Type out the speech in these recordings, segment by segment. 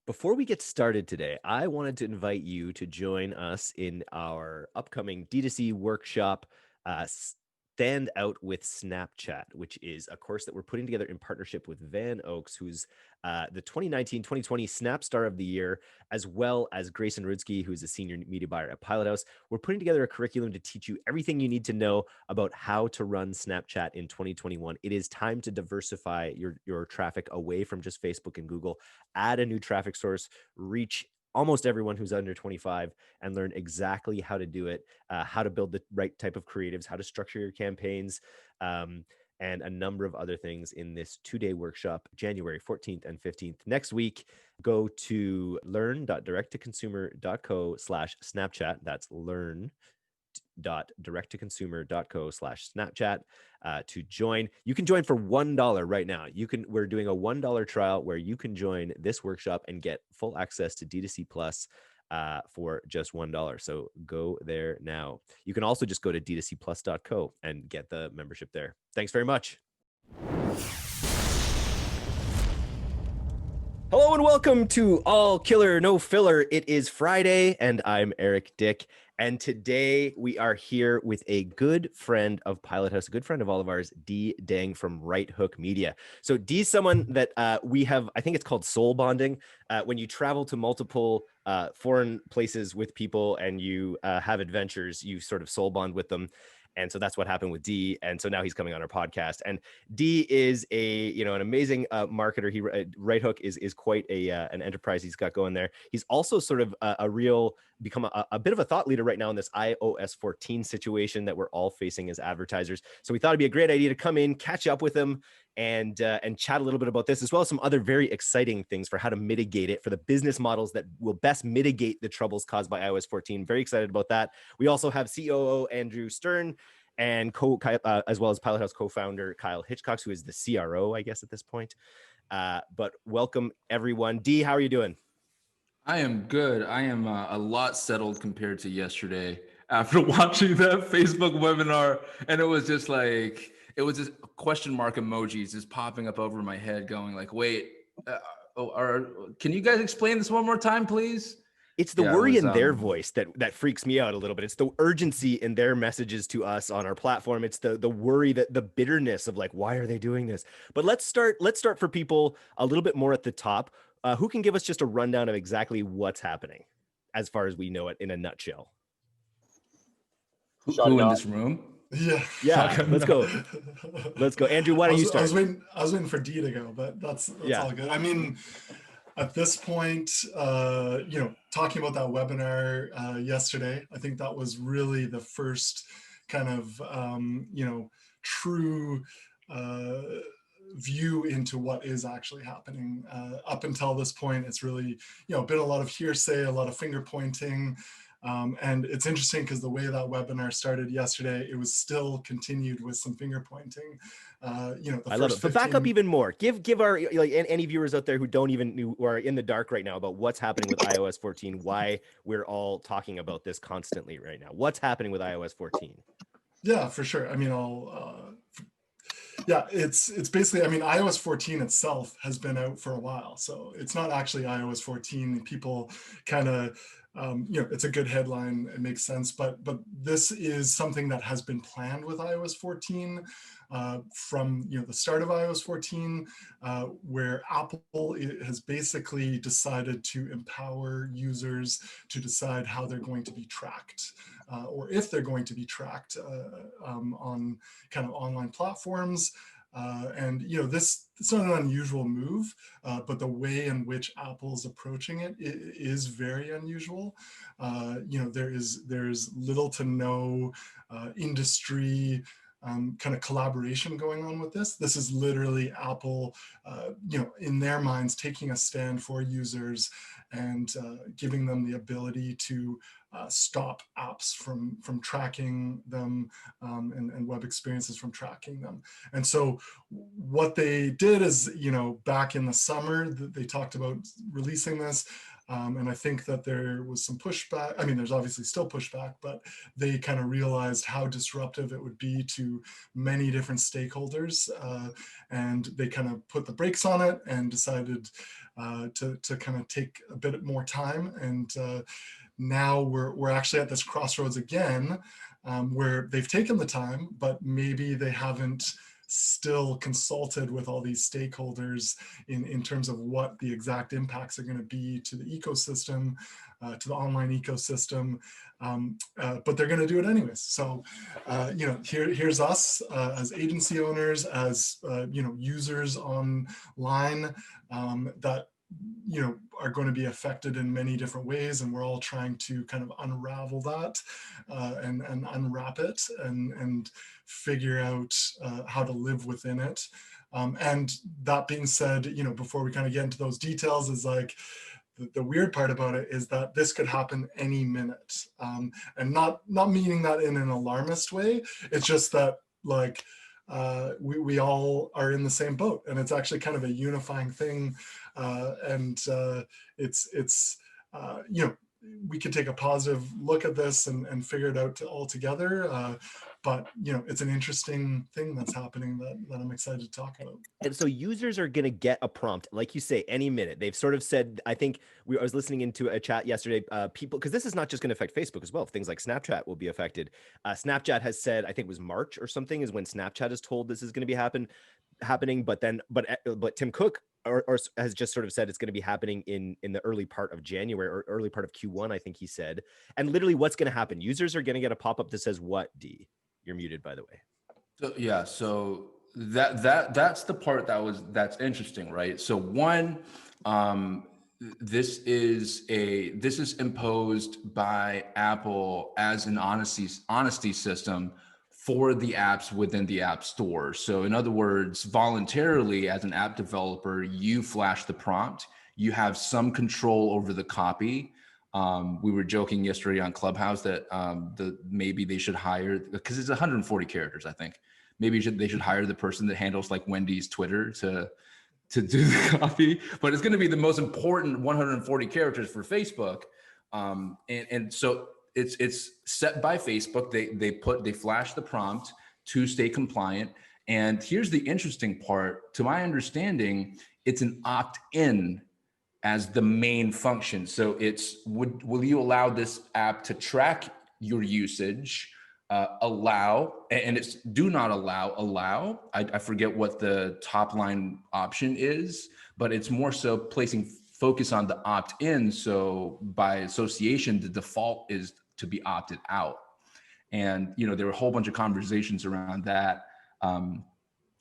Before we get started today, I wanted to invite you to join us in our upcoming D2C workshop, Stand Out with Snapchat, which is a course that we're putting together in partnership with Van Oaks, who's the 2019-2020 Snap Star of the Year, as well as Grayson Rudsky, who is a senior media buyer at Pilothouse. We're putting together a curriculum to teach you everything you need to know about how to run Snapchat in 2021. It is time to diversify your traffic away from just Facebook and Google, add a new traffic source, reach almost everyone who's under 25 and learn exactly how to do it, how to build the right type of creatives, how to structure your campaigns, and a number of other things in this 2-day workshop, January 14th and 15th. Next week, go to learn.directtoconsumer.co/Snapchat. That's learn.directtoconsumer.co/Snapchat to join. You can join for $1 right now. We're doing a $1 trial where you can join this workshop and get full access to D2C Plus for just $1. So go there now. You can also just go to d2cplus.co and get the membership there. Thanks very much. Hello and welcome to All Killer No Filler. It is Friday and I'm Eric Dick. And today we are here with a good friend of Pilothouse, a good friend of all of ours, Deng from Right Hook Media. So D's someone that we have, I think it's called soul bonding. When you travel to multiple foreign places with people and you have adventures, you sort of soul bond with them. And so that's what happened with D. And so now he's coming on our podcast. And D is an amazing marketer. Right Hook is quite an enterprise he's got going there. He's also sort of become a bit of a thought leader right now in this iOS14 situation that we're all facing as advertisers. So we thought it'd be a great idea to come in, catch up with him, and chat a little bit about this, as well as some other very exciting things for how to mitigate it, for the business models that will best mitigate the troubles caused by iOS 14. Very excited about that. We also have COO Andrew Stern and as well as Pilothouse co-founder Kyle Hitchcock, who is the CRO, I guess, at this point. But welcome, everyone. D, how are you doing? I am good. I am a lot settled compared to yesterday after watching that Facebook webinar. And it was just question mark emojis just popping up over my head going like, wait, can you guys explain this one more time, please? It's the worry in their voice that freaks me out a little bit. It's the urgency in their messages to us on our platform. It's the worry, that the bitterness of like, why are they doing this? But let's start for people a little bit more at the top. Who can give us just a rundown of exactly what's happening as far as we know it in a nutshell? Who in this room? Yeah. Let's go. Andrew, why don't you start? I was waiting for D to go, but that's all good. I mean, at this point, talking about that webinar yesterday, I think that was really the first kind of, true view into what is actually happening. Up until this point, it's really, been a lot of hearsay, a lot of finger pointing. And it's interesting because the way that webinar started yesterday, it was still continued with some finger pointing. I love it. But back up even more. Give our any viewers out there who who are in the dark right now about what's happening with iOS 14, why we're all talking about this constantly right now. What's happening with iOS 14? Yeah, for sure. I mean, it's basically, I mean, iOS 14 itself has been out for a while. So it's not actually iOS 14. People kind of, it's a good headline. It makes sense. But this is something that has been planned with iOS 14 from the start of iOS 14, where Apple has basically decided to empower users to decide how they're going to be tracked. Or if they're going to be tracked on kind of online platforms. And it's not an unusual move, but the way in which Apple's approaching it is very unusual. There's little to no industry kind of collaboration going on with this. This is literally Apple, in their minds, taking a stand for users and giving them the ability to stop apps from tracking them and web experiences from tracking them. And so what they did is, back in the summer, they talked about releasing this. And I think that there was some pushback. I mean, there's obviously still pushback, but they kind of realized how disruptive it would be to many different stakeholders. And they kind of put the brakes on it and decided to kind of take a bit more time. And now we're actually at this crossroads again, where they've taken the time, but maybe they haven't still consulted with all these stakeholders in terms of what the exact impacts are going to be to the ecosystem, to the online ecosystem, but they're going to do it anyways. So, here's us as agency owners, as users online that are going to be affected in many different ways, and we're all trying to kind of unravel that and unwrap it and figure out how to live within it. And that being said, before we kind of get into those details, is like the weird part about it is that this could happen any minute, and not meaning that in an alarmist way. It's just that like we all are in the same boat, and it's actually kind of a unifying thing. It's we can take a positive look at this and figure it out all together. But it's an interesting thing that's happening that I'm excited to talk about. And so users are going to get a prompt, like you say, any minute. They've sort of said, I think I was listening into a chat yesterday, people, because this is not just going to affect Facebook as well. Things like Snapchat will be affected. Snapchat has said, I think it was March or something is when Snapchat is told this is going to be happening. But Tim Cook has just sort of said it's going to be happening in the early part of January or early part of Q1, I think he said. And literally what's going to happen? Users are going to get a pop-up that says what, D? You're muted, by the way. So yeah, so that's the part that's interesting, right? So one, this is imposed by Apple as an honesty system for the apps within the App Store. So in other words, voluntarily as an app developer, you flash the prompt, you have some control over the copy. We were joking yesterday on Clubhouse that maybe they should hire, because it's 140 characters, I think. Maybe they should hire the person that handles like Wendy's Twitter to do the copy, but it's going to be the most important 140 characters for Facebook. And so it's set by Facebook. They flash the prompt to stay compliant. And here's the interesting part. To my understanding, it's an opt-in as the main function. So it's, will you allow this app to track your usage? Allow, and it's do not allow. I forget what the top line option is, but it's more so placing focus on the opt-in. So by association, the default is to be opted out. And, there were a whole bunch of conversations around that.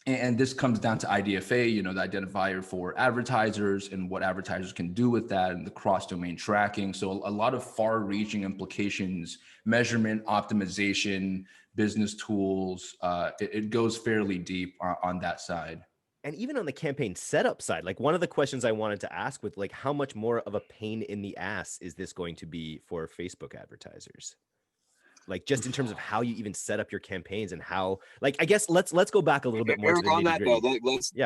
And this comes down to IDFA, the identifier for advertisers and what advertisers can do with that, and the cross-domain tracking. So a lot of far-reaching implications, measurement, optimization, business tools. It goes fairly deep on that side. And even on the campaign setup side, like one of the questions I wanted to ask with like, how much more of a pain in the ass is this going to be for Facebook advertisers? Like just in terms of how you even set up your campaigns and how, like, I guess let's go back a little bit more. Eric, on that though,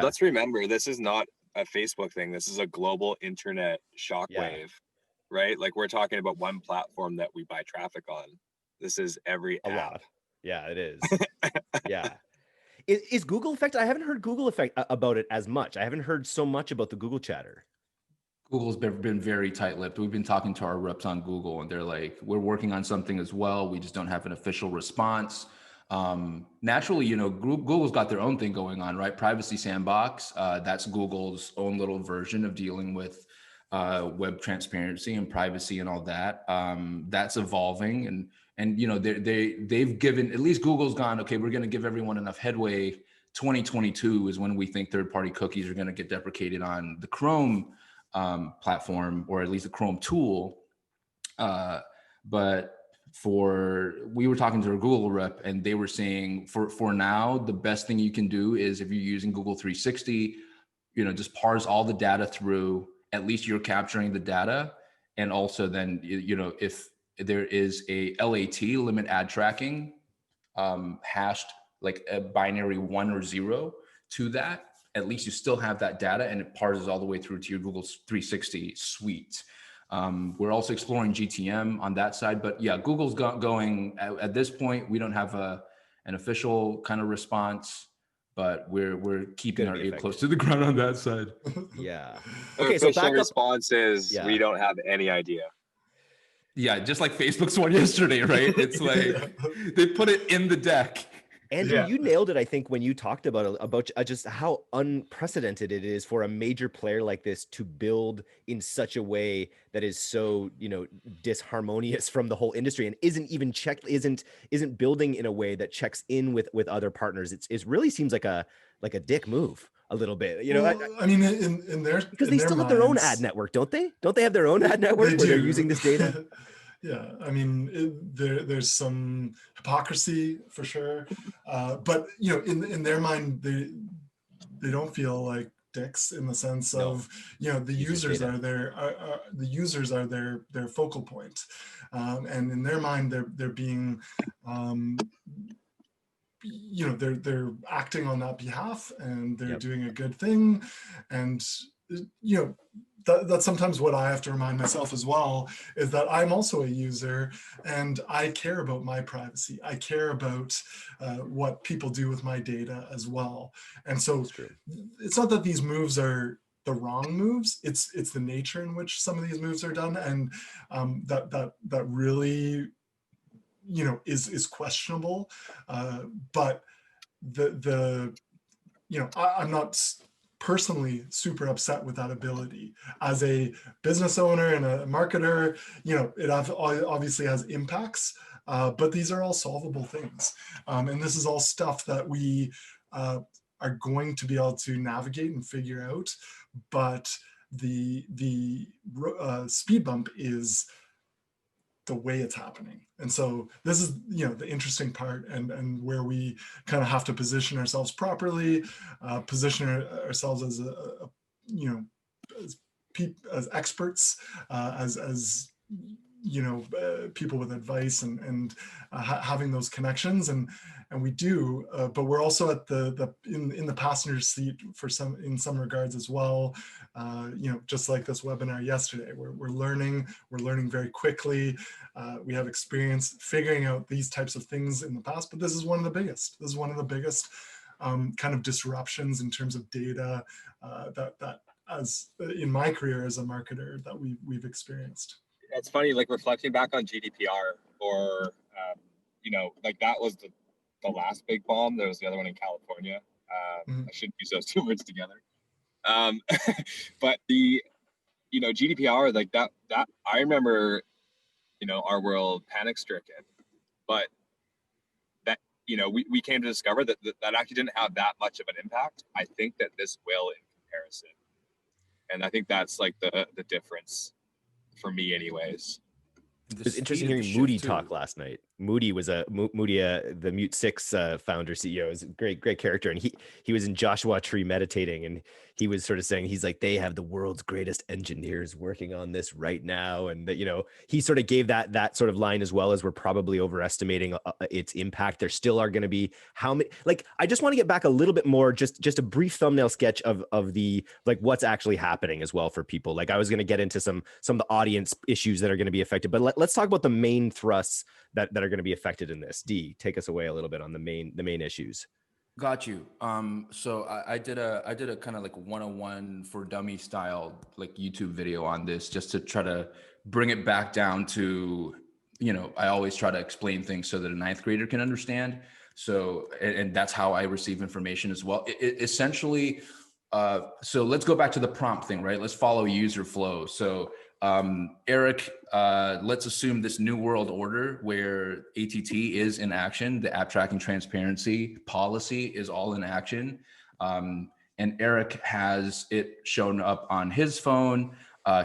let's remember, this is not a Facebook thing. This is a global internet shockwave, right? Like we're talking about one platform that we buy traffic on. This is every app. Lot. Yeah, it is. Yeah. Is Google affected? I haven't heard Google about it as much. I haven't heard so much about the Google chatter. Google's been very tight-lipped. We've been talking to our reps on Google, and they're like, we're working on something as well. We just don't have an official response. Naturally, Google's got their own thing going on, right? Privacy Sandbox, that's Google's own little version of dealing with web transparency and privacy and all that. That's evolving, and they've given, at least Google's gone, okay, we're going to give everyone enough headway. 2022 is when we think third-party cookies are going to get deprecated on the Chrome platform, or at least a Chrome tool. But we were talking to a Google rep, and they were saying for now, the best thing you can do is, if you're using Google 360, just parse all the data through, at least you're capturing the data. And also then, if there is a LAT, limit ad tracking, hashed like a binary 1 or 0 to that, at least you still have that data, and it parses all the way through to your Google 360 suite. We're also exploring GTM on that side, but yeah, Google's going at this point. We don't have an official kind of response, but we're keeping our ear close to the ground on that side. Yeah. Okay, so official response is we don't have any idea. Yeah, just like Facebook's one yesterday, right? It's like they put it in the deck. Andrew, you nailed it, I think, when you talked about just how unprecedented it is for a major player like this to build in such a way that is so, disharmonious from the whole industry and isn't building in a way that checks in with other partners. It really seems like a dick move a little bit, I mean, in their because they still have their own ad network, don't they? Don't they have their own ad network where they're using this data? Yeah, I mean, there's some hypocrisy for sure, but in their mind, they don't feel like dicks in the sense of the users are the users are their focal point, and in their mind they're being they're acting on that behalf and they're doing a good thing, and that's sometimes what I have to remind myself as well, is that I'm also a user and I care about my privacy. I care about what people do with my data as well. And so it's not that these moves are the wrong moves, it's the nature in which some of these moves are done, and that really is questionable, but I'm not personally super upset with that ability. As a business owner and a marketer, it obviously has impacts, but these are all solvable things, and this is all stuff that we are going to be able to navigate and figure out. But the speed bump is the way it's happening. And so this is, the interesting part, and where we kind of have to position ourselves properly, position ourselves as as experts, as people with advice and having those connections, and we do, but we're also at in the passenger seat in some regards as well. Just like this webinar yesterday, we're learning very quickly. We have experience figuring out these types of things in the past, but this is one of the biggest. This is one of the biggest kind of disruptions in terms of data that as in my career as a marketer that we've experienced. It's funny, like reflecting back on GDPR, or like that was the last big bomb. There was the other one in California. I shouldn't use those two words together. But the GDPR, like that I remember, our world panic stricken, but that we came to discover that actually didn't have that much of an impact. I think that this will in comparison, and I think that's like the difference for me anyways. It was interesting hearing Moody talk last night. Moody was the Mute 6 founder CEO. Is a great character, and he was in Joshua Tree meditating, and he was sort of saying, he's like, they have the world's greatest engineers working on this right now, and that he sort of gave that sort of line, as well as we're probably overestimating its impact. There still are going to be how many, like, I just want to get back a little bit more, just a brief thumbnail sketch of the, like, what's actually happening as well for people. Like, I was going to get into some of the audience issues that are going to be affected, but let's talk about the main thrusts that are going to be affected in this. D, take us away a little bit on the main issues. Got you. So I did a kind of like 101 for dummy style, like YouTube video on this, just to try to bring it back down to, I always try to explain things so that a ninth grader can understand. So, and that's how I receive information as well. Essentially, so let's go back to the prompt thing, right? Let's follow user flow. So Eric, let's assume this new world order where ATT is in action, the app tracking transparency policy is all in action. And Eric has it shown up on his phone.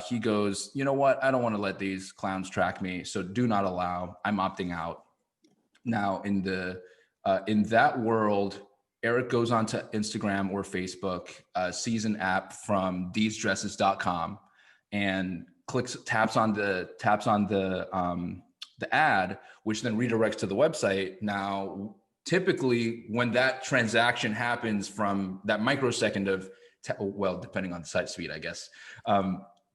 He goes, you know what? I don't want to let these clowns track me. So do not allow, I'm opting out. Now in that world, Eric goes onto Instagram or Facebook, sees an app from thesedresses.com and taps on the ad, which then redirects to the website. Now, typically when that transaction happens from that microsecond of, well, depending on the site speed, I guess,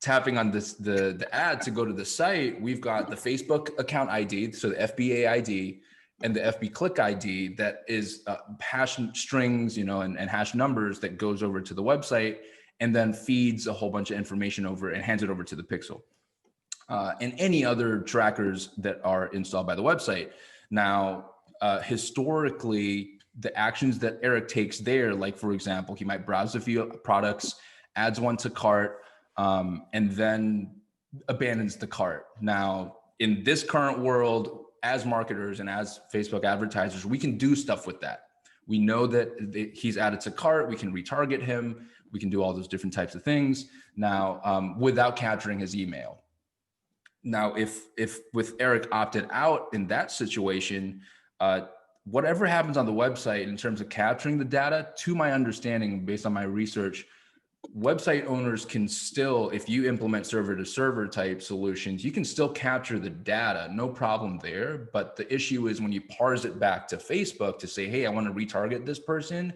tapping on the ad to go to the site, we've got the Facebook account ID, so the FBA ID, and the FB click ID that is hash strings, and hash numbers that goes over to the website and then feeds a whole bunch of information over and hands it over to the pixel. And any other trackers that are installed by the website. Now, historically, the actions that Eric takes there, like for example, he might browse a few products, adds one to cart, and then abandons the cart. Now, in this current world, as marketers and as Facebook advertisers, we can do stuff with that. We know that he's added to cart, we can retarget him, we can do all those different types of things now without capturing his email. Now, if with Eric opted out in that situation, whatever happens on the website in terms of capturing the data, to my understanding, based on my research, website owners can still, if you implement server to server type solutions, you can still capture the data, no problem there. But the issue is when you parse it back to Facebook to say, hey, I want to retarget this person,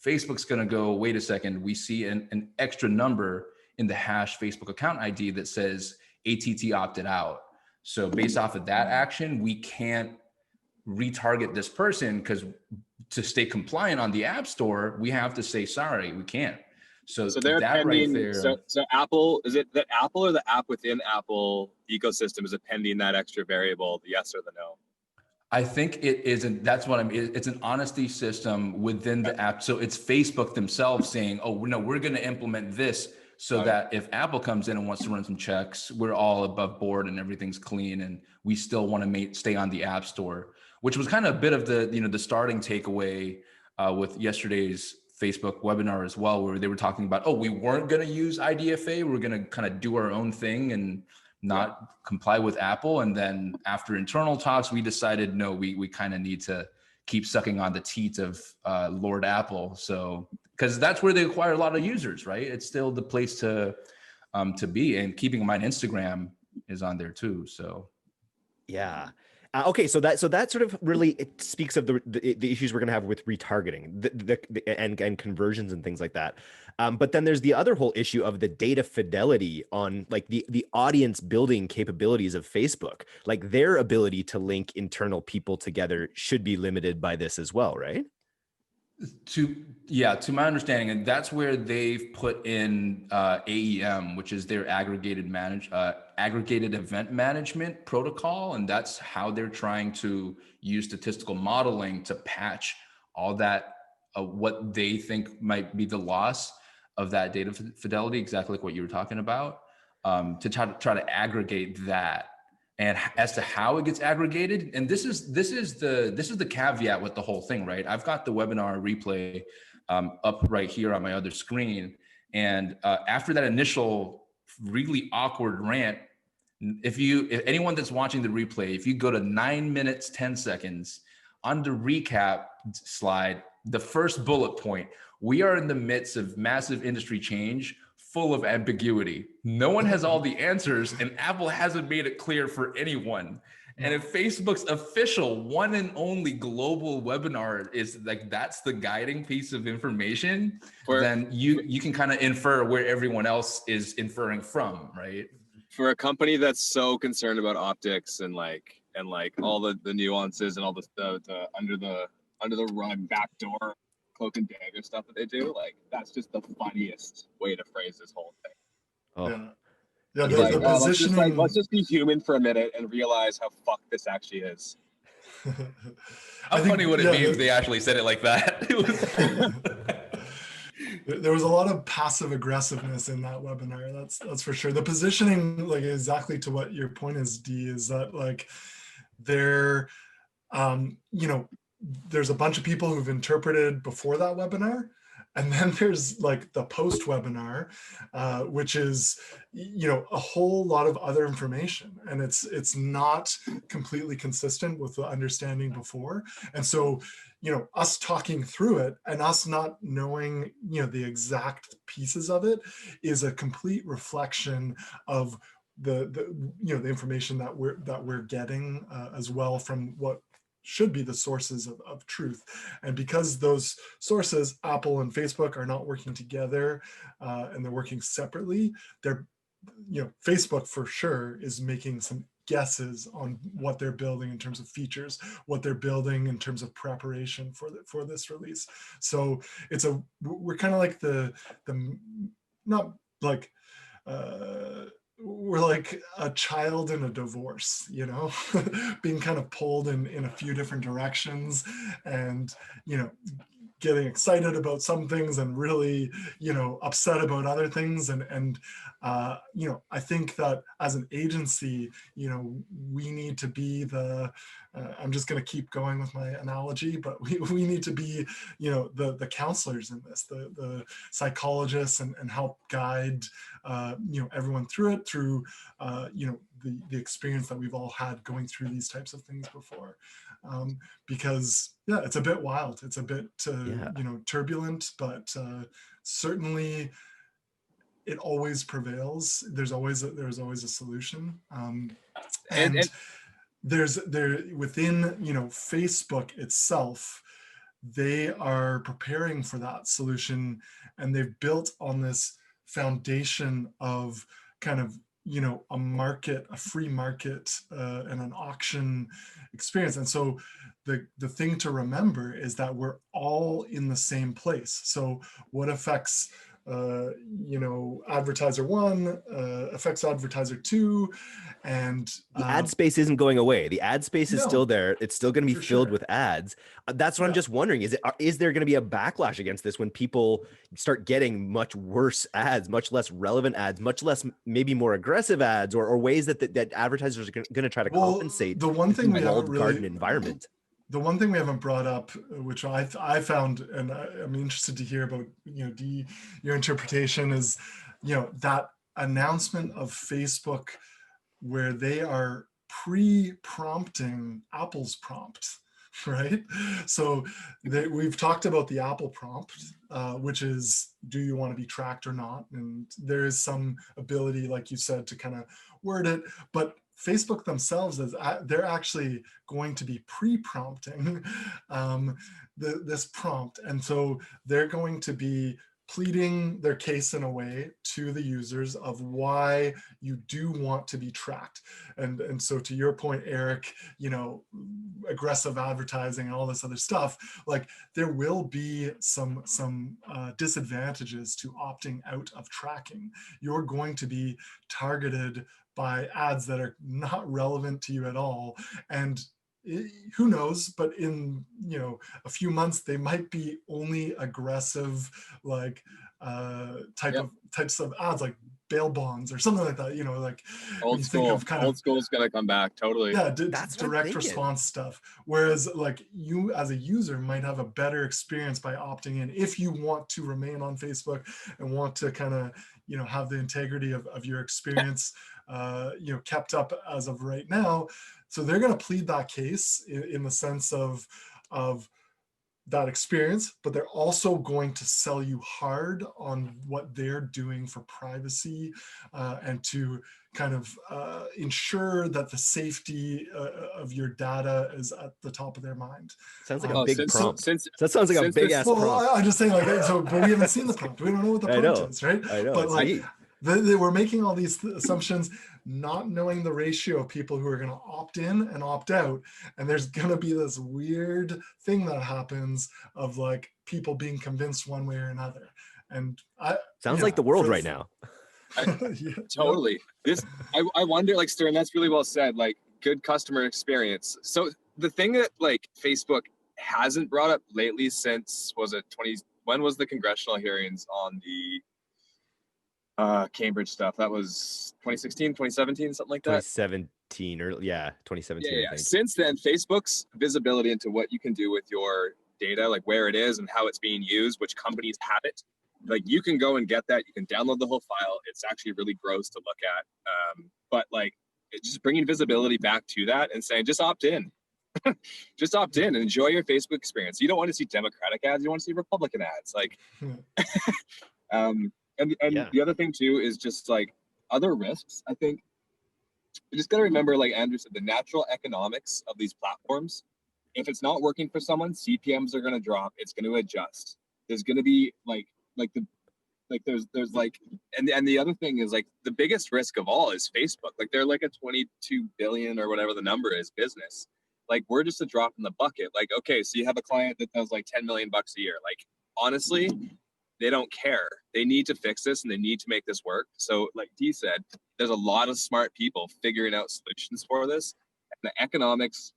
Facebook's going to go, wait a second, we see an extra number in the hash Facebook account ID that says ATT opted out. So based off of that action, we can't retarget this person because to stay compliant on the App Store, we have to say, sorry, we can't. So they're that pending, right there. So Apple, is it the Apple or the app within Apple ecosystem is it pending that extra variable, the yes or the no? I think it isn't. That's what it's an honesty system within the app. So it's Facebook themselves saying, oh, no, we're going to implement this so that if Apple comes in and wants to run some checks, we're all above board and everything's clean. And we still want to stay on the App Store, which was kind of a bit of the starting takeaway with yesterday's Facebook webinar as well, where they were talking about, we weren't going to use IDFA. We're going to kind of do our own thing and not comply with Apple. And then after internal talks, we decided, no, we kind of need to keep sucking on the teat of Lord Apple. So, because that's where they acquire a lot of users, right? It's still the place to be. And keeping in mind, Instagram is on there too. So, yeah. Okay, so that sort of really it speaks of the issues we're going to have with retargeting and conversions and things like that. But then there's the other whole issue of the data fidelity on like the audience building capabilities of Facebook. Like their ability to link internal people together should be limited by this as well, right? To my understanding, and that's where they've put in AEM, which is their aggregated event management protocol, and that's how they're trying to use statistical modeling to patch all that what they think might be the loss of that data fidelity, exactly like what you were talking about, to try to aggregate that. And as to how it gets aggregated, and this is the caveat with the whole thing, right? I've got the webinar replay up right here on my other screen, and after that initial really awkward rant, if anyone that's watching the replay, if you go to 9 minutes 10 seconds on the recap slide, the first bullet point, we are in the midst of massive industry change, full of ambiguity. No one has all the answers, and Apple hasn't made it clear for anyone. And if Facebook's official one and only global webinar is like that's the guiding piece of information, then you can kind of infer where everyone else is inferring from, right? For a company that's so concerned about optics and all the nuances and all the under the rug backdoor cloak and dagger stuff that they do, like that's just the funniest way to phrase this whole thing. The positioning. Let's just be human for a minute and realize how fucked this actually is. How funny would it be if they actually said it like that? There was a lot of passive aggressiveness in that webinar. That's for sure. The positioning, like exactly to what your point is, D, is that like they're, there's a bunch of people who've interpreted before that webinar. And then there's like the post webinar, which is, a whole lot of other information, and it's not completely consistent with the understanding before. And so, us talking through it and us not knowing, the exact pieces of it is a complete reflection of the information that we're getting as well from what should be the sources of truth. And because those sources, Apple and Facebook, are not working together and they're working separately, they're Facebook for sure is making some guesses on what they're building in terms of features, what they're building in terms of preparation for this release. So we're kind of like the not like we're like a child in a divorce, being kind of pulled in a few different directions, and getting excited about some things and really upset about other things, and I think that as an agency, we need to be I'm just going to keep going with my analogy, but we need to be the counselors in this, the psychologists, and help guide everyone through the experience that we've all had going through these types of things before. Because it's a bit wild, it's a bit turbulent, but certainly it always prevails. There's always a solution, and within Facebook itself, they are preparing for that solution, and they've built on this foundation of kind of a free market, and an auction experience. And so the thing to remember is that we're all in the same place. So what affects advertiser one affects advertiser two, and the ad space isn't going away. The ad space is still there. It's still going to be filled with ads. That's what I'm just wondering. Is there going to be a backlash against this when people start getting much worse ads, much less relevant ads, much less, maybe more aggressive ads, or ways that advertisers are going to try to compensate the one thing we haven't really garden environment? The one thing we haven't brought up, which I found, and I'm interested to hear about, your interpretation, is, that announcement of Facebook where they are pre-prompting Apple's prompt, right? So we've talked about the Apple prompt, which is, do you want to be tracked or not? And there is some ability, like you said, to kind of word it, but Facebook themselves, they're actually going to be pre-prompting this prompt. And so they're going to be pleading their case in a way to the users of why you do want to be tracked. And so to your point, Eric, aggressive advertising and all this other stuff, like there will be some disadvantages to opting out of tracking. You're going to be targeted by ads that are not relevant to you at all. And who knows, but in a few months they might be only aggressive, like types of ads, like bail bonds or something like that, like old school is gonna come back totally. That's direct response stuff, whereas like you as a user might have a better experience by opting in if you want to remain on Facebook and want to kind of have the integrity of your experience kept up as of right now. So they're going to plead that case in the sense of that experience, but they're also going to sell you hard on what they're doing for privacy, and to kind of ensure that the safety of your data is at the top of their mind. Sounds like a big prompt. That sounds like a big ass prompt. I'm just saying, like, but we haven't seen the prompt. We don't know what the prompt is, right? I know. But like, they were making all these assumptions, not knowing the ratio of people who are going to opt in and opt out. And there's going to be this weird thing that happens of like people being convinced one way or another. And sounds like the world right now. Totally. I wonder, like, Stern, that's really well said, like good customer experience. So the thing that like Facebook hasn't brought up lately since, when was the congressional hearings on the Cambridge stuff? That was 2016, 2017, something like that. 2017 or 2017. Yeah. I think. Since then, Facebook's visibility into what you can do with your data, like where it is and how it's being used, which companies have it, like you can go and get that. You can download the whole file. It's actually really gross to look at. But like it's just bringing visibility back to that and saying, just opt in. Just opt in and enjoy your Facebook experience. You don't want to see Democratic ads. You want to see Republican ads. Like, and the other thing too is just like other risks. I think you just got to remember, like Andrew said, the natural economics of these platforms. If it's not working for someone, CPMs are going to drop. It's going to adjust. There's going to be like the Like there's like, and the other thing is like the biggest risk of all is Facebook. Like they're like a 22 billion or whatever the number is business. Like we're just a drop in the bucket. Like, okay, so you have a client that does like 10 million bucks a year. Like honestly, they don't care. They need to fix this and they need to make this work. So like Dee said, there's a lot of smart people figuring out solutions for this. And the economics,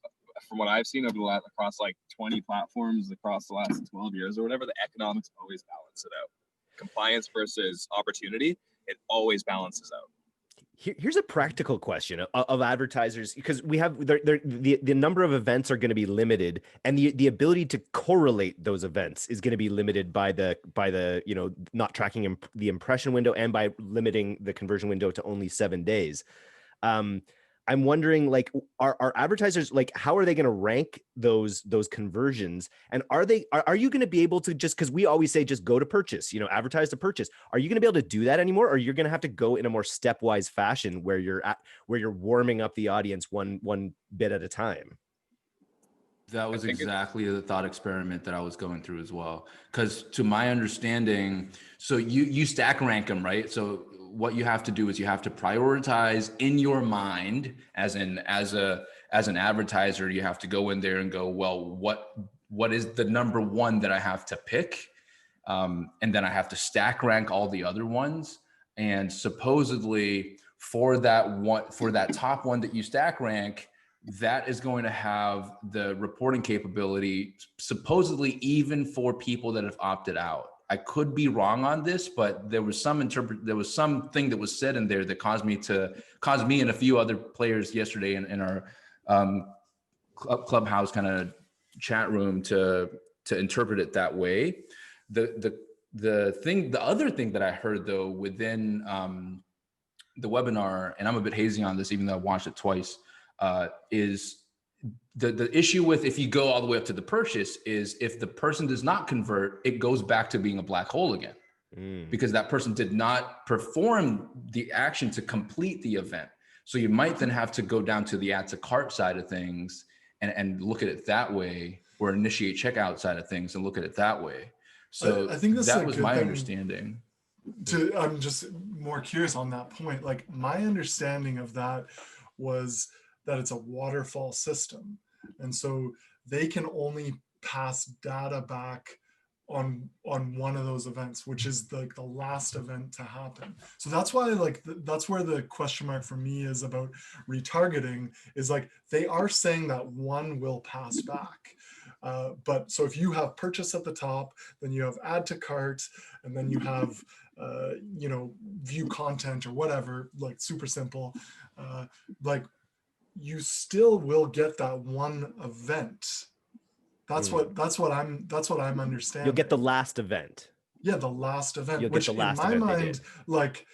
from what I've seen over the last, across like 20 platforms across the last 12 years or whatever, the economics always balance it out. Compliance versus opportunity, it always balances out. Here's a practical question of advertisers, because we have the number of events are going to be limited, and the ability to correlate those events is going to be limited by the not tracking the impression window and by limiting the conversion window to only 7 days. I'm wondering, like, are advertisers, like, how are they going to rank those conversions? And are you going to be able to, just because we always say just go to purchase, advertise to purchase. Are you going to be able to do that anymore? Or you're going to have to go in a more stepwise fashion where you're warming up the audience one bit at a time? That was exactly the thought experiment that I was going through as well. Because to my understanding, so you stack rank them, right? So what you have to do is you have to prioritize in your mind, as an advertiser, you have to go in there and go, well, what is the number one that I have to pick? And then I have to stack rank all the other ones. And supposedly for that top one that you stack rank, that is going to have the reporting capability, supposedly even for people that have opted out. I could be wrong on this, but there was something that was said in there that caused me and a few other players yesterday in our clubhouse kind of chat room to interpret it that way. The other thing that I heard though within the webinar, and I'm a bit hazy on this, even though I watched it twice, is the issue with, if you go all the way up to the purchase, is if the person does not convert, it goes back to being a black hole again, because that person did not perform the action to complete the event. So you might then have to go down to the add to cart side of things and look at it that way, or initiate checkout side of things and look at it that way. So I think that was my understanding. I'm just more curious on that point. Like, my understanding of that was that it's a waterfall system. And so they can only pass data back on one of those events, which is the last event to happen. So that's why, like, that's where the question mark for me is about retargeting, is like, they are saying that one will pass back. But so if you have purchase at the top, then you have add to cart, and then you have, view content or whatever, like super simple, like, you still will get that one event. That's what I'm understanding. You'll get the last event. Yeah, the last event. You'll get the last in my event mind, like,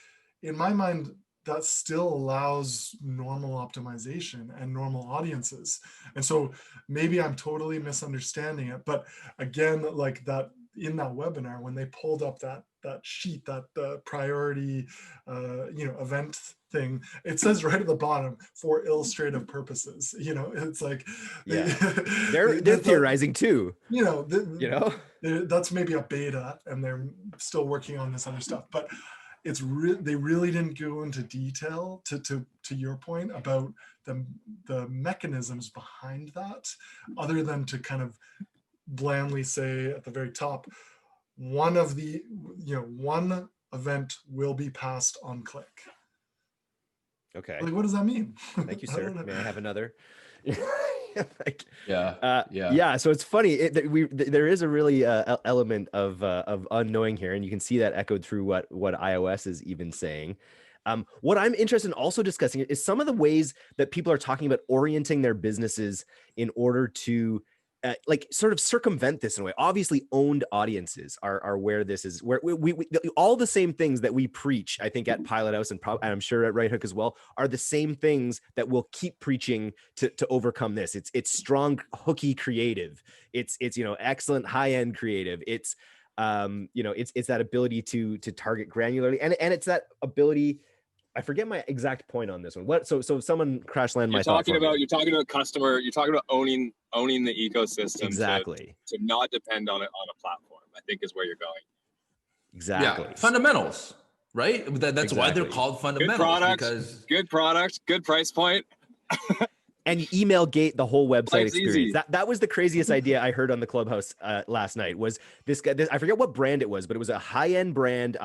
in my mind, that still allows normal optimization and normal audiences. And so maybe I'm totally misunderstanding it. But again, like, that in that webinar, when they pulled up that sheet, that priority event thing, it says right at the bottom, for illustrative purposes. It's like, they're theorizing too. That's maybe a beta, and they're still working on this other stuff. But they really didn't go into detail to your point about the mechanisms behind that, other than to kind of blandly say at the very top, one event will be passed on click. Okay. Like, what does that mean? Thank you, sir. May I have another? Yeah. So it's funny. There is a really element of unknowing here, and you can see that echoed through what iOS is even saying. What I'm interested in also discussing is some of the ways that people are talking about orienting their businesses in order to sort of circumvent this in a way. Obviously, owned audiences are where this is, where we all the same things that we preach, I think, at Pilothouse and I'm sure at Right Hook as well, are the same things that we'll keep preaching to overcome this. It's strong, hooky creative. It's excellent high-end creative. It's that ability to target granularly, and it's that ability. I forget my exact point on this one. What? So someone crash land my thought. You're talking about customer. You're talking about owning the ecosystem. Exactly. To not depend on it on a platform, I think, is where you're going. Exactly. Yeah, fundamentals, right? That's why they're Exactly. called Good fundamentals, product, because good product, good price point. And you email gate the whole website Life's experience. easy. That was the craziest idea I heard on the Clubhouse last night. Was this guy? I forget what brand it was, but it was a high-end brand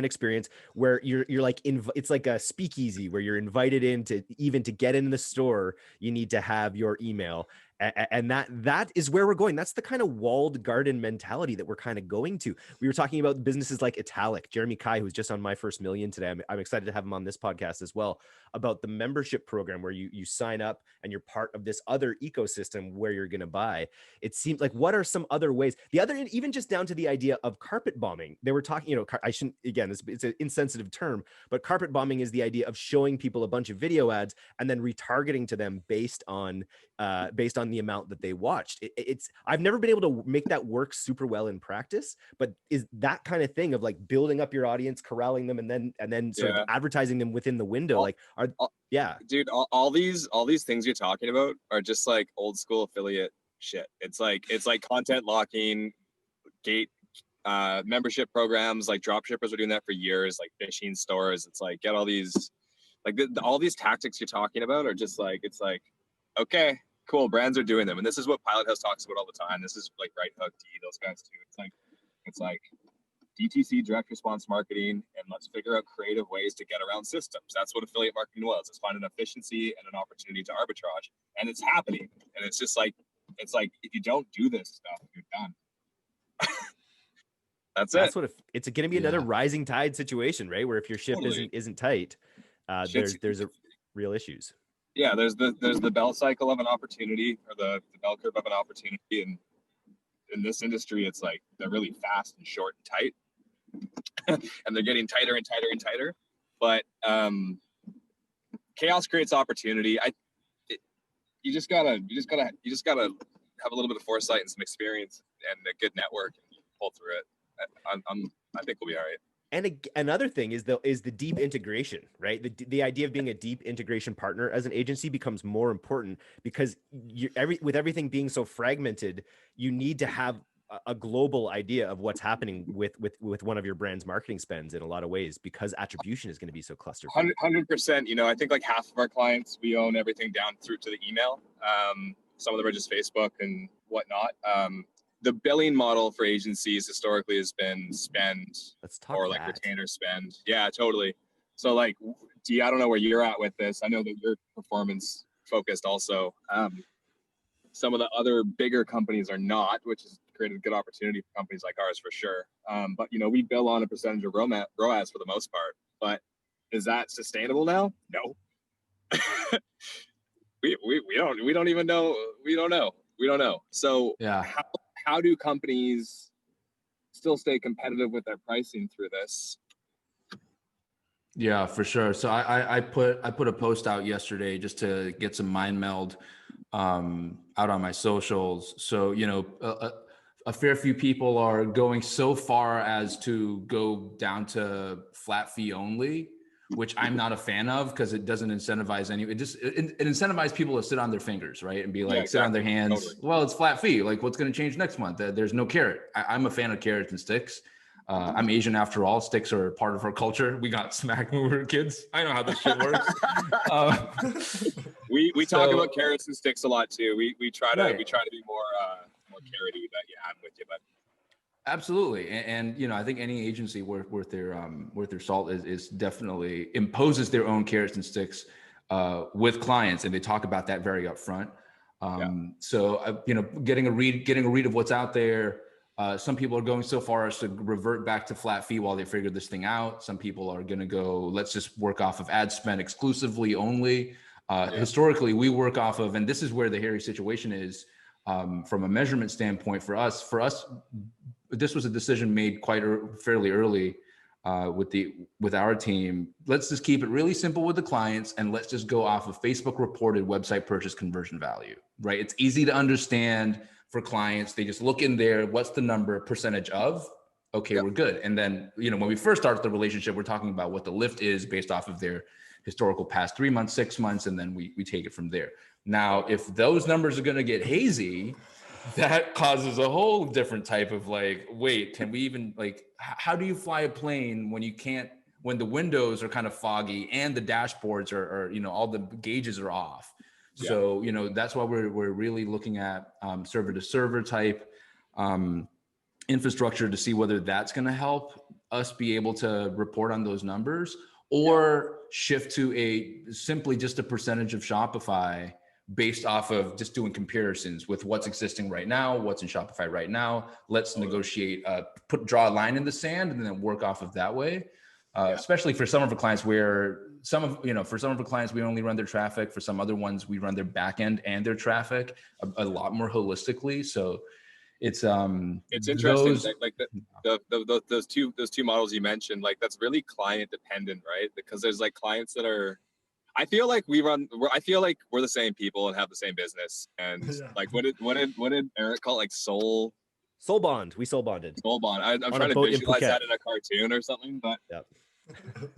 experience where you're like it's like a speakeasy where you're invited in to even to get in the store. You need to have your email, and that is where we're going. That's the kind of walled garden mentality that we're kind of going to. We were talking about businesses like Italic, Jeremy Kai, who's just on My First Million today. I'm excited to have him on this podcast as well, about the membership program where you sign up and you're part of this other ecosystem where you're going to buy. It seems like, what are some other ways? The other, even just down to the idea of carpet bombing. They were talking, I shouldn't, again, it's an insensitive term, but carpet bombing is the idea of showing people a bunch of video ads and then retargeting to them based on the amount that they watched. I've never been able to make that work super well in practice, but is that kind of thing of like building up your audience, corralling them, and then sort of advertising them within the window, dude, all these things you're talking about are just like old school affiliate shit. It's like content locking, gate membership programs. Like drop shippers were doing that for years, like fishing stores. It's like, get all these, like all these tactics you're talking about are just like, it's like, okay, cool, brands are doing them, and this is what Pilothouse talks about all the time. This is like Right Hook, those guys too. It's like DTC, direct response marketing, and let's figure out creative ways to get around systems. That's what affiliate marketing was. It's finding efficiency and an opportunity to arbitrage, and it's happening. And it's just like, if you don't do this stuff, you're done. That's it. It's going to be another rising tide situation, right? Where if your ship isn't tight, there's a real issues. Yeah, there's the bell cycle of an opportunity, or the bell curve of an opportunity, and in this industry, it's like they're really fast and short and tight. And they're getting tighter and tighter and tighter, but chaos creates opportunity. You just gotta have a little bit of foresight and some experience and a good network, and pull through it. I think we'll be all right. And another thing is the deep integration, right? The idea of being a deep integration partner as an agency becomes more important, because with everything being so fragmented, you need to have a global idea of what's happening with one of your brand's marketing spends in a lot of ways, because attribution is going to be so clustered. 100%. I think like half of our clients, we own everything down through to the email. Some of them are just Facebook and whatnot. The billing model for agencies historically has been spend, or like retainer spend. Yeah, totally. So like, I don't know where you're at with this. I know that you're performance focused also. Some of the other bigger companies are not, which has created a good opportunity for companies like ours for sure. But we bill on a percentage of ROAS for the most part. But is that sustainable now? No. we don't even know. We don't know. So yeah. How do companies still stay competitive with their pricing through this? Yeah, for sure. So I put a post out yesterday just to get some mind meld out on my socials. So, a fair few people are going so far as to go down to flat fee only, which I'm not a fan of, because it doesn't incentivize it incentivizes people to sit on their fingers, right? And be like, sit on their hands. Totally. Well, it's flat fee. Like, what's going to change next month? There's no carrot. I'm a fan of carrots and sticks. I'm Asian after all. Sticks are part of our culture. We got smacked when we were kids. I know how this shit works. We talk about carrots and sticks a lot too. We try to be more carroty, but yeah, I'm with you, bud. Absolutely, and I think any agency worth their salt is definitely imposes their own carrots and sticks with clients, and they talk about that very upfront. So getting a read of what's out there. Some people are going so far as to revert back to flat fee while they figure this thing out. Some people are going to go, let's just work off of ad spend exclusively only. Historically, we work off of, and this is where the hairy situation is from a measurement standpoint for us. This was a decision made fairly early with our team. Let's just keep it really simple with the clients, and let's just go off of Facebook reported website purchase conversion value, right? It's easy to understand for clients. They just look in there, what's the number, percentage of, okay, we're good. And then, when we first start the relationship, we're talking about what the lift is based off of their historical past 3 months, 6 months, and then we take it from there. Now, if those numbers are going to get hazy, that causes a whole different type of like, wait, can we even like, how do you fly a plane when you can't, when the windows are kind of foggy and the dashboards are you know, all the gauges are off. Yeah. So, you know, that's why we're really looking at server to server type infrastructure to see whether that's going to help us be able to report on those numbers, or shift to simply just a percentage of Shopify based off of just doing comparisons with what's existing right now, what's in Shopify right now. Let's negotiate, draw a line in the sand and then work off of that way. Especially for some of our clients where for some of our clients, we only run their traffic. For some other ones, we run their back end and their traffic a lot more holistically. So it's interesting. Those two models you mentioned, like that's really client dependent, right? Because there's like clients that are, I feel like we're the same people and have the same business. And like, what did Eric call it? Like soul bond. We soul bonded. Soul bond. I'm trying to visualize that in a cartoon or something, but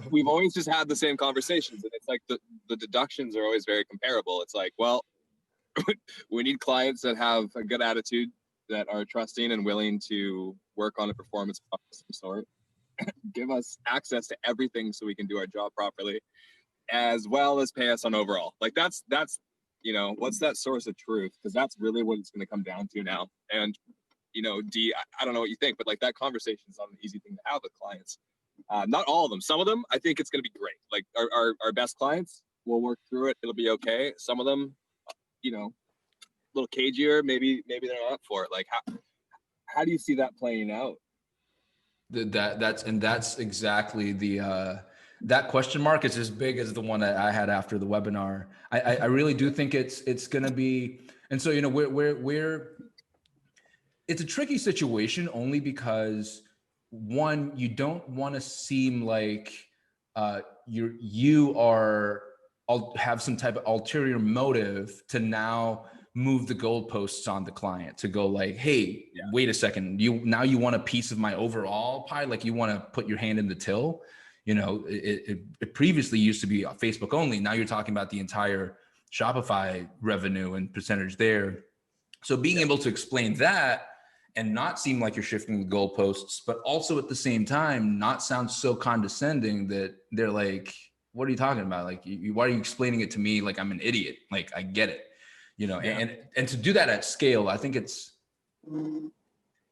we've always just had the same conversations. And it's like the deductions are always very comparable. It's like, well, we need clients that have a good attitude, that are trusting and willing to work on a performance of some sort, give us access to everything so we can do our job properly, as well as pay us on overall. Like that's, you know, what's that source of truth? Because that's really what it's going to come down to now. And, you know, I don't know what you think, but like that conversation is not an easy thing to have with clients. Not all of them. Some of them, I think it's going to be great. Like our best clients, we'll work through it. It'll be okay. Some of them, you know, a little cagier, maybe they're not up for it. Like how do you see that playing out? That's exactly the that question mark is as big as the one that I had after the webinar. I really do think it's going to be, and so, you know, we're it's a tricky situation only because, one, you don't want to seem like you have some type of ulterior motive to now move the goalposts on the client to go like, hey, wait a second, you want a piece of my overall pie, like you want to put your hand in the till. You know, it previously used to be Facebook only. Now you're talking about the entire Shopify revenue and percentage there. So being able to explain that and not seem like you're shifting the goalposts, but also at the same time not sound so condescending that they're like, what are you talking about? Like, why are you explaining it to me like I'm an idiot? Like, I get it, you know. And to do that at scale, I think it's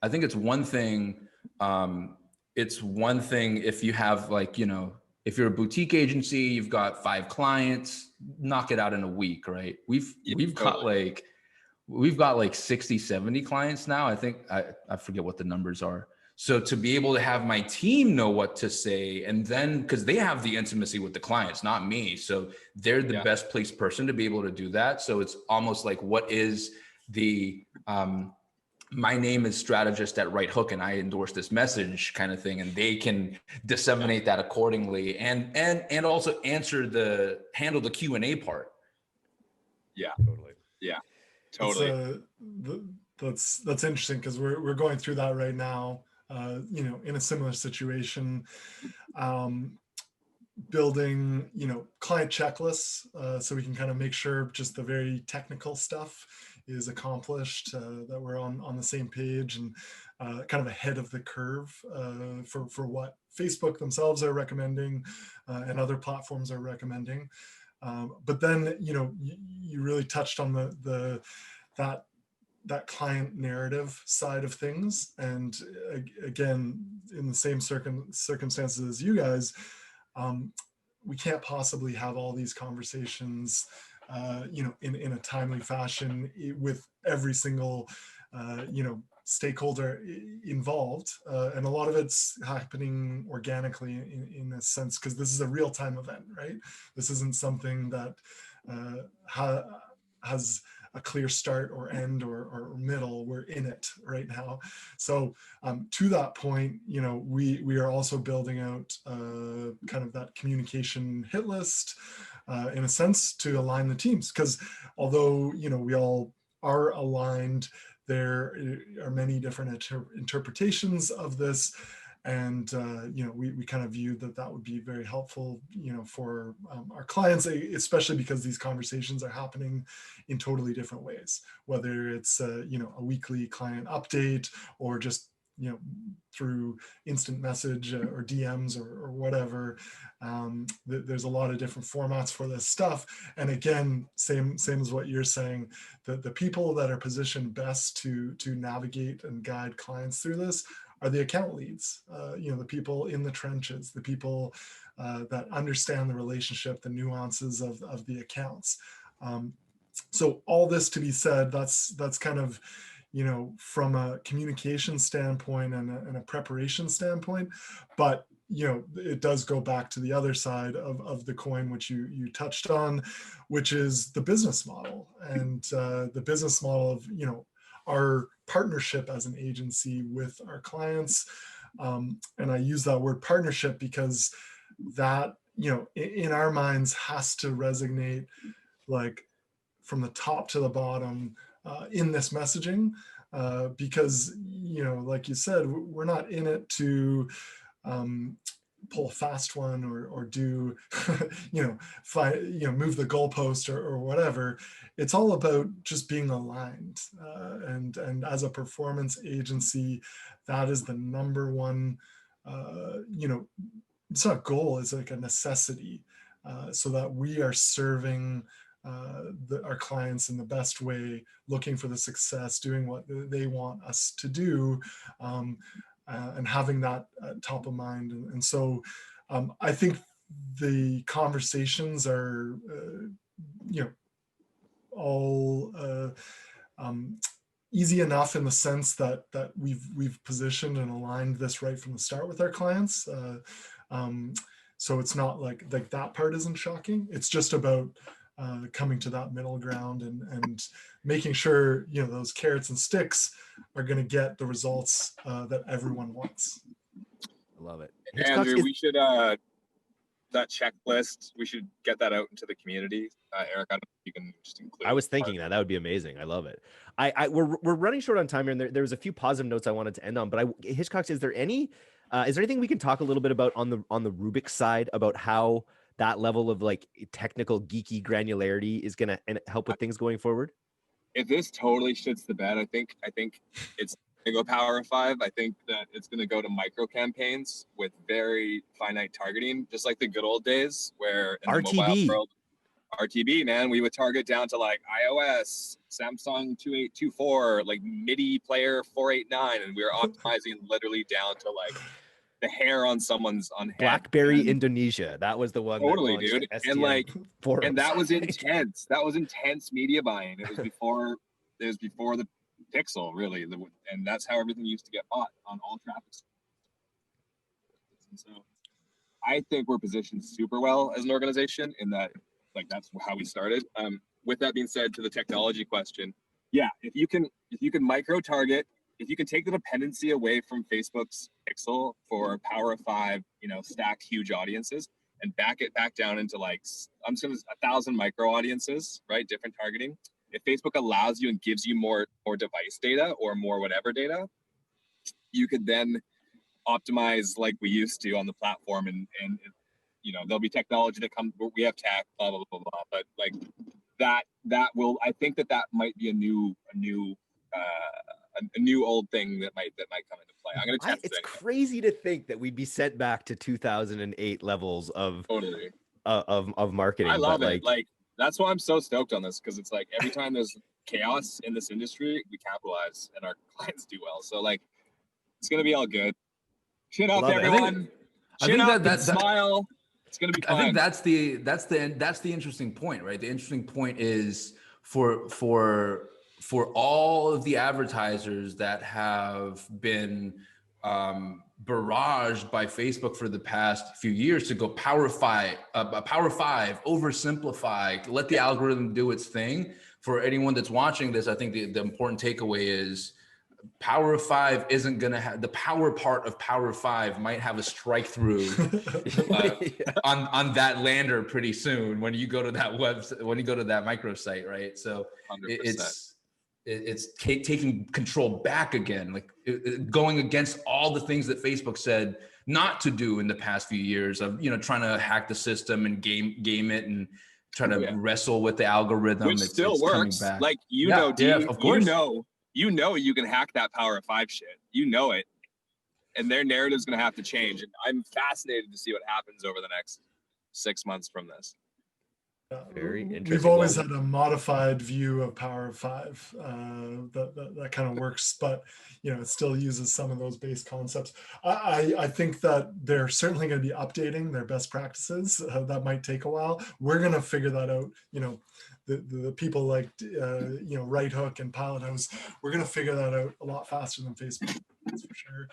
one thing. It's one thing if you have, like, you know, if you're a boutique agency, you've got 5 clients, knock it out in a week, right? We've got like 60, 70 clients now. I think I forget what the numbers are. So to be able to have my team know what to say, and then because they have the intimacy with the clients, not me. So they're the best placed person to be able to do that. So it's almost like, what is the, my name is strategist at Right Hook and I endorse this message kind of thing. And they can disseminate that accordingly and also handle the Q&A part. Yeah, totally. Yeah, totally. That's interesting because we're going through that right now. You know, in a similar situation, building, you know, client checklists so we can kind of make sure just the very technical stuff is accomplished, that we're on the same page and kind of ahead of the curve for what Facebook themselves are recommending and other platforms are recommending. But then, you know, you really touched on that client narrative side of things. And again, in the same circumstances as you guys, we can't possibly have all these conversations, you know, in a timely fashion with every single, you know, stakeholder involved. And a lot of it's happening organically in a sense, because this is a real-time event, right? This isn't something that has a clear start or end or middle. We're in it right now. So to that point, you know, we are also building out kind of that communication hit list in a sense to align the teams, because although, you know, we all are aligned, there are many different interpretations of this. And we kind of viewed that would be very helpful, for our clients, especially because these conversations are happening in totally different ways, whether it's a weekly client update, or just through instant message or DMs or whatever. There's a lot of different formats for this stuff. And again, same as what you're saying, the people that are positioned best to navigate and guide clients through this are the account leads, the people in the trenches, the people that understand the relationship, the nuances of the accounts. So all this to be said, that's kind of, from a communication standpoint and a preparation standpoint, but it does go back to the other side of the coin, which you touched on, which is the business model, and the business model of our partnership as an agency with our clients. And I use that word partnership because that in our minds has to resonate like from the top to the bottom in this messaging, because like you said, we're not in it to pull a fast one or do move the goalpost or whatever. It's all about just being aligned, and as a performance agency, that is the number one it's not a goal, it's like a necessity, so that we are serving our clients in the best way, looking for the success, doing what they want us to do, and having that top of mind. And so I think the conversations are, all easy enough in the sense that we've positioned and aligned this right from the start with our clients. So it's not like that part isn't shocking. It's just about coming to that middle ground and making sure those carrots and sticks are going to get the results that everyone wants. I love it. Andrew, we should that checklist, we should get that out into the community. Eric, I don't know if you can just include. I was thinking that would be amazing. I love it. We're running short on time here, and there was a few positive notes I wanted to end on. But Hitchcock, is there anything we can talk a little bit about on the Rubik side about how that level of like technical geeky granularity is going to help with things going forward? If this totally shits the bed, I think it's going to go Power of 5. I think that it's going to go to micro campaigns with very finite targeting, just like the good old days where in RTB. the mobile world, RTB, man, we would target down to like iOS, Samsung 2824, like MIDI player 489, and we were optimizing literally down to like the hair on someone's head. BlackBerry Indonesia. That was the one. Totally, dude. And like, and that was intense. That was intense media buying. It was before the Pixel, really. And that's how everything used to get bought on all traffic. And so I think we're positioned super well as an organization in that, like, that's how we started. With that being said, to the technology question, yeah, if you can micro target, if you can take the dependency away from Facebook's Pixel for Power of 5, stacked huge audiences, and back it back down into like, I'm just going to 1,000 micro audiences, right? Different targeting. If Facebook allows you and gives you more device data or more whatever data, you could then optimize like we used to on the platform, and there'll be technology to come. We have tech, blah blah blah blah. But like that will, I think that might be a new old thing that might come into play. I'm gonna test it. It's crazy to think that we'd be sent back to 2008 levels of totally of marketing. I love it. Like that's why I'm so stoked on this, because it's like every time there's chaos in this industry, we capitalize and our clients do well. So like it's gonna be all good. Chin up, everyone. Chin up and smile. It's gonna be fun. I think that's the interesting point, right? The interesting point is for all of the advertisers that have been barraged by Facebook for the past few years to go Power 5, oversimplify, let the algorithm do its thing. For anyone that's watching this, I think the important takeaway is Power 5 isn't going to have the power part of Power 5 might have a strike through on that lander pretty soon when you go to that website, when you go to that microsite, right? So 100%. it's taking control back again, like going against all the things that Facebook said not to do in the past few years of, trying to hack the system and game it and try to wrestle with the algorithm. Which still works. Coming back. Like, of course. You can hack that Power of 5 shit. You know it. And their narrative's going to have to change. And I'm fascinated to see what happens over the next 6 months from this. Very interesting. We've always had a modified view of Power of 5 that kind of works, but it still uses some of those base concepts. I think that they're certainly going to be updating their best practices. That might take a while. We're going to figure that out. The people like Right Hook and Pilothouse, we're going to figure that out a lot faster than Facebook. That's for sure.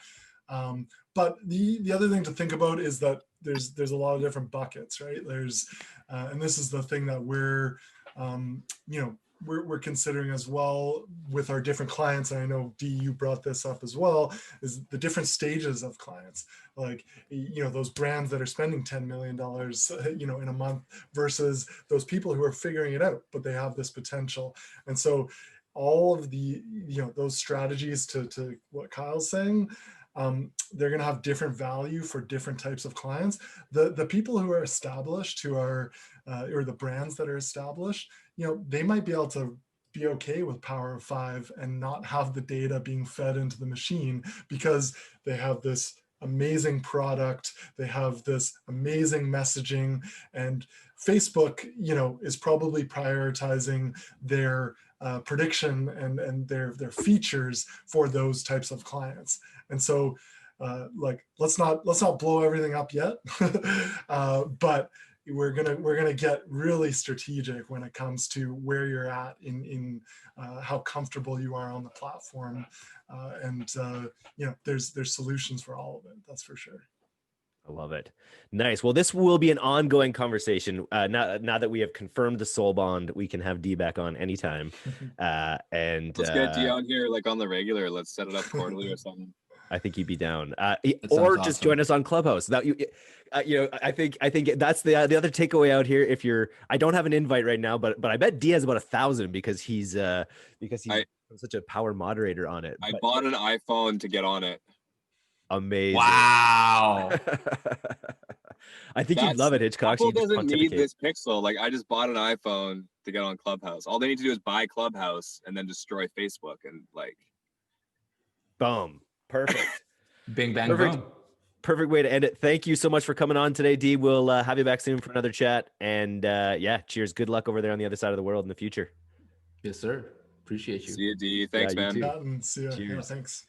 But the other thing to think about is that there's a lot of different buckets, right? There's and this is the thing that we're considering as well with our different clients. And I know Dee, you brought this up as well, is the different stages of clients. Like, those brands that are spending $10 million, in a month versus those people who are figuring it out, but they have this potential. And so all of the, those strategies to what Kyle's saying, they're going to have different value for different types of clients. The people who are established, or the brands that are established, they might be able to be okay with Power of 5 and not have the data being fed into the machine because they have this amazing product, they have this amazing messaging, and Facebook, is probably prioritizing their prediction and their features for those types of clients. And so let's not blow everything up yet, but we're gonna get really strategic when it comes to where you're at in how comfortable you are on the platform, and there's solutions for all of it. That's for sure. I love it. Nice. Well, this will be an ongoing conversation. Now that we have confirmed the soul bond, we can have Dee back on anytime. And let's get Dee on here like on the regular. Let's set it up quarterly or something. I think he'd be down. Or just awesome. Join us on Clubhouse. That I think that's the other takeaway out here. If I don't have an invite right now, but I bet Dee has about 1,000 because he's such a power moderator on it. I bought an iPhone to get on it. Amazing. Wow. I think you'd love it, Hitchcock. Apple doesn't need this Pixel. Like, I just bought an iPhone to get on Clubhouse. All they need to do is buy Clubhouse and then destroy Facebook and boom. Perfect. Bing, bang, perfect. boom. Perfect way to end it. Thank you so much for coming on today, Dee. We'll have you back soon for another chat. And cheers. Good luck over there on the other side of the world in the future. Yes, sir. Appreciate you. See you, Dee. Thanks, man. See you. Cheers. Yeah, thanks.